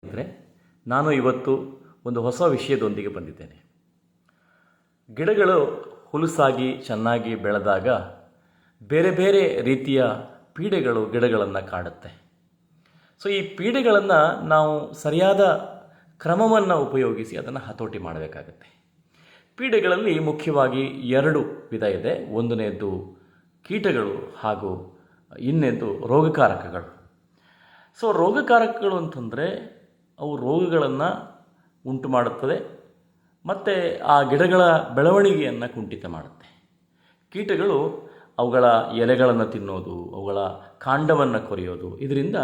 ಅಂದರೆ ನಾನು ಇವತ್ತು ಒಂದು ಹೊಸ ವಿಷಯದೊಂದಿಗೆ ಬಂದಿದ್ದೇನೆ. ಗಿಡಗಳು ಹುಲುಸಾಗಿ ಚೆನ್ನಾಗಿ ಬೆಳೆದಾಗ ಬೇರೆ ಬೇರೆ ರೀತಿಯ ಪೀಡೆಗಳು ಗಿಡಗಳನ್ನು ಕಾಡುತ್ತೆ. ಸೊ ಈ ಪೀಡೆಗಳನ್ನು ನಾವು ಸರಿಯಾದ ಕ್ರಮವನ್ನು ಉಪಯೋಗಿಸಿ ಅದನ್ನು ಹತೋಟಿ ಮಾಡಬೇಕಾಗತ್ತೆ. ಪೀಡೆಗಳಲ್ಲಿ ಮುಖ್ಯವಾಗಿ ಎರಡು ವಿಧ ಇದೆ. ಒಂದನೇದು ಕೀಟಗಳು ಹಾಗೂ ಇನ್ನೊಂದು ರೋಗಕಾರಕಗಳು. ಸೊ ರೋಗಕಾರಕಗಳು ಅಂತಂದರೆ ಅವು ರೋಗಗಳನ್ನು ಉಂಟು ಮಾಡುತ್ತದೆ ಮತ್ತು ಆ ಗಿಡಗಳ ಬೆಳವಣಿಗೆಯನ್ನು ಕುಂಠಿತ ಮಾಡುತ್ತೆ. ಕೀಟಗಳು ಅವುಗಳ ಎಲೆಗಳನ್ನು ತಿನ್ನೋದು, ಅವುಗಳ ಕಾಂಡವನ್ನು ಕೊರೆಯೋದು, ಇದರಿಂದ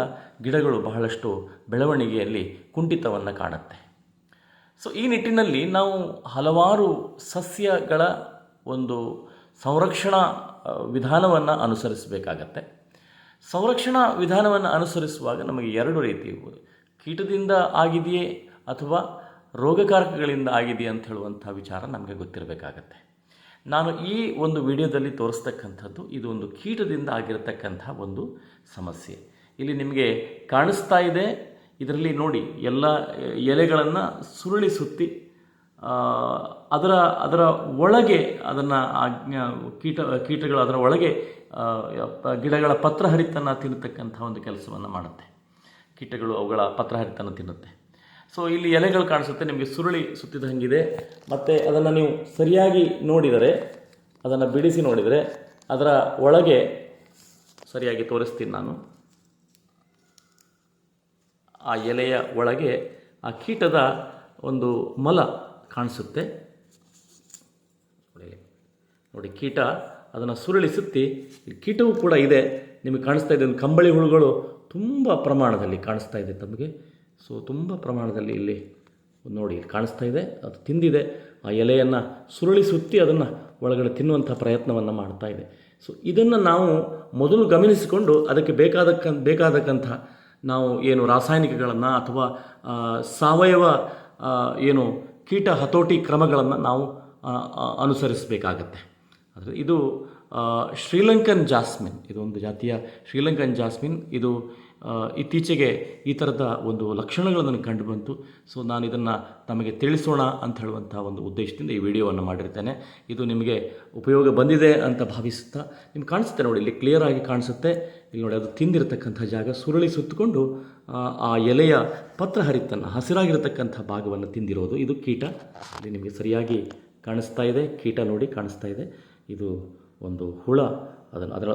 ಗಿಡಗಳು ಬಹಳಷ್ಟು ಬೆಳವಣಿಗೆಯಲ್ಲಿ ಕುಂಠಿತವನ್ನು ಕಾಣುತ್ತೆ. ಸೊ ಈ ನಿಟ್ಟಿನಲ್ಲಿ ನಾವು ಹಲವಾರು ಸಸ್ಯಗಳ ಒಂದು ಸಂರಕ್ಷಣಾ ವಿಧಾನವನ್ನು ಅನುಸರಿಸಬೇಕಾಗತ್ತೆ. ಸಂರಕ್ಷಣಾ ವಿಧಾನವನ್ನು ಅನುಸರಿಸುವಾಗ ನಮಗೆ ಎರಡು ರೀತಿ ಇರ್ಬೋದು. ಕೀಟದಿಂದ ಆಗಿದೆಯೇ ಅಥವಾ ರೋಗಕಾರಕಗಳಿಂದ ಆಗಿದೆಯೇ ಅಂತ ಹೇಳುವಂಥ ವಿಚಾರ ನಮಗೆ ಗೊತ್ತಿರಬೇಕಾಗತ್ತೆ. ನಾನು ಈ ಒಂದು ವಿಡಿಯೋದಲ್ಲಿ ತೋರಿಸ್ತಕ್ಕಂಥದ್ದು ಇದು ಒಂದು ಕೀಟದಿಂದ ಆಗಿರತಕ್ಕಂಥ ಒಂದು ಸಮಸ್ಯೆ. ಇಲ್ಲಿ ನಿಮಗೆ ಕಾಣಿಸ್ತಾ ಇದೆ, ಇದರಲ್ಲಿ ನೋಡಿ ಎಲ್ಲ ಎಲೆಗಳನ್ನು ಸುರುಳಿ ಸುತ್ತಿ ಅದರ ಒಳಗೆ ಅದನ್ನು ಕೀಟಗಳು ಅದರ ಒಳಗೆ ಗಿಡಗಳ ಪತ್ರಹರಿತನ್ನು ತಿನ್ನತಕ್ಕಂಥ ಒಂದು ಕೆಲಸವನ್ನು ಮಾಡುತ್ತೆ. ಕೀಟಗಳು ಅವುಗಳ ಪತ್ರಹರಿತನ್ನು ತಿನ್ನುತ್ತೆ. ಸೊ ಇಲ್ಲಿ ಎಲೆಗಳು ಕಾಣಿಸುತ್ತೆ, ನಿಮಗೆ ಸುರುಳಿ ಸುತ್ತಿದ ಹಂಗಿದೆ. ಮತ್ತು ಅದನ್ನು ನೀವು ಸರಿಯಾಗಿ ನೋಡಿದರೆ, ಅದನ್ನು ಬಿಡಿಸಿ ನೋಡಿದರೆ ಅದರ ಒಳಗೆ ಸರಿಯಾಗಿ ತೋರಿಸ್ತೀನಿ ನಾನು. ಆ ಎಲೆಯ ಒಳಗೆ ಆ ಕೀಟದ ಒಂದು ಮಲ ಕಾಣಿಸುತ್ತೆ. ನೋಡಿ, ಕೀಟ ಅದನ್ನು ಸುರುಳಿ ಸುತ್ತಿ, ಕೀಟವೂ ಕೂಡ ಇದೆ, ನಿಮಗೆ ಕಾಣಿಸ್ತಾ ಇದೆ. ಒಂದು ಕಂಬಳಿ ಹುಳುಗಳು ತುಂಬ ಪ್ರಮಾಣದಲ್ಲಿ ಕಾಣಿಸ್ತಾ ಇದೆ ತಮಗೆ. ಸೊ ತುಂಬ ಪ್ರಮಾಣದಲ್ಲಿ ಇಲ್ಲಿ ನೋಡಿ ಕಾಣಿಸ್ತಾ ಇದೆ, ಅದು ತಿಂದಿದೆ. ಆ ಎಲೆಯನ್ನು ಸುರುಳಿ ಸುತ್ತಿ ಅದನ್ನು ಒಳಗಡೆ ತಿನ್ನುವಂಥ ಪ್ರಯತ್ನವನ್ನು ಮಾಡ್ತಾ ಇದೆ. ಸೊ ಇದನ್ನು ನಾವು ಮೊದಲು ಗಮನಿಸಿಕೊಂಡು ಅದಕ್ಕೆ ಬೇಕಾದಕ್ಕಂಥ ನಾವು ಏನು ರಾಸಾಯನಿಕಗಳನ್ನು ಅಥವಾ ಸಾವಯವ ಏನು ಕೀಟ ಹತೋಟಿ ಕ್ರಮಗಳನ್ನು ನಾವು ಅನುಸರಿಸಬೇಕಾಗತ್ತೆ. ಆದರೆ ಇದು ಶ್ರೀಲಂಕನ್ ಜಾಸ್ಮಿನ್, ಇದೊಂದು ಜಾತಿಯ ಶ್ರೀಲಂಕನ್ ಜಾಸ್ಮಿನ್. ಇದು ಇತ್ತೀಚೆಗೆ ಈ ಥರದ ಒಂದು ಲಕ್ಷಣಗಳು ನನಗೆ ಕಂಡು ಬಂತು. ಸೊ ನಾನು ಇದನ್ನು ನಮಗೆ ತಿಳಿಸೋಣ ಅಂತ ಹೇಳುವಂಥ ಒಂದು ಉದ್ದೇಶದಿಂದ ಈ ವಿಡಿಯೋವನ್ನು ಮಾಡಿರ್ತೇನೆ. ಇದು ನಿಮಗೆ ಉಪಯೋಗ ಬಂದಿದೆ ಅಂತ ಭಾವಿಸುತ್ತಾ, ನಿಮ್ಗೆ ಕಾಣಿಸುತ್ತೆ ನೋಡಿ, ಇಲ್ಲಿ ಕ್ಲಿಯರ್ ಆಗಿ ಕಾಣಿಸುತ್ತೆ. ಇಲ್ಲಿ ನೋಡಿ, ಅದು ತಿಂದಿರತಕ್ಕಂಥ ಜಾಗ ಸುರುಳಿ ಸುತ್ತಕೊಂಡು ಆ ಎಲೆಯ ಪತ್ರಹರಿತನ್ನು, ಹಸಿರಾಗಿರತಕ್ಕಂಥ ಭಾಗವನ್ನು ತಿಂದಿರೋದು ಇದು ಕೀಟ. ಇಲ್ಲಿ ನಿಮಗೆ ಸರಿಯಾಗಿ ಕಾಣಿಸ್ತಾ ಇದೆ, ಕೀಟ ನೋಡಿ ಕಾಣಿಸ್ತಾ ಇದೆ. ಇದು ಒಂದು ಹುಳ,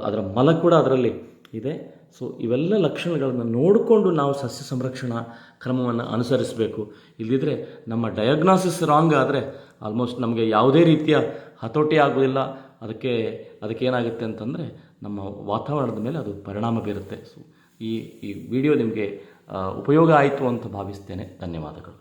ಅದರ ಮಲ ಕೂಡ ಅದರಲ್ಲಿ ಇದೆ. ಸೊ ಇವೆಲ್ಲ ಲಕ್ಷಣಗಳನ್ನು ನೋಡಿಕೊಂಡು ನಾವು ಸಸ್ಯ ಸಂರಕ್ಷಣಾ ಕ್ರಮವನ್ನು ಅನುಸರಿಸಬೇಕು. ಇಲ್ಲದಿದ್ದರೆ ನಮ್ಮ ಡಯಾಗ್ನಾಸಿಸ್ ರಾಂಗ್ ಆದರೆ ಆಲ್ಮೋಸ್ಟ್ ನಮಗೆ ಯಾವುದೇ ರೀತಿಯ ಹತೋಟಿ ಆಗೋದಿಲ್ಲ. ಅದಕ್ಕೆ ಏನಾಗುತ್ತೆ ಅಂತಂದರೆ ನಮ್ಮ ವಾತಾವರಣದ ಮೇಲೆ ಅದು ಪರಿಣಾಮ ಬೀರುತ್ತೆ. ಸೊ ಈ ವಿಡಿಯೋ ನಿಮಗೆ ಉಪಯೋಗ ಆಯಿತು ಅಂತ ಭಾವಿಸ್ತೇನೆ. ಧನ್ಯವಾದಗಳು.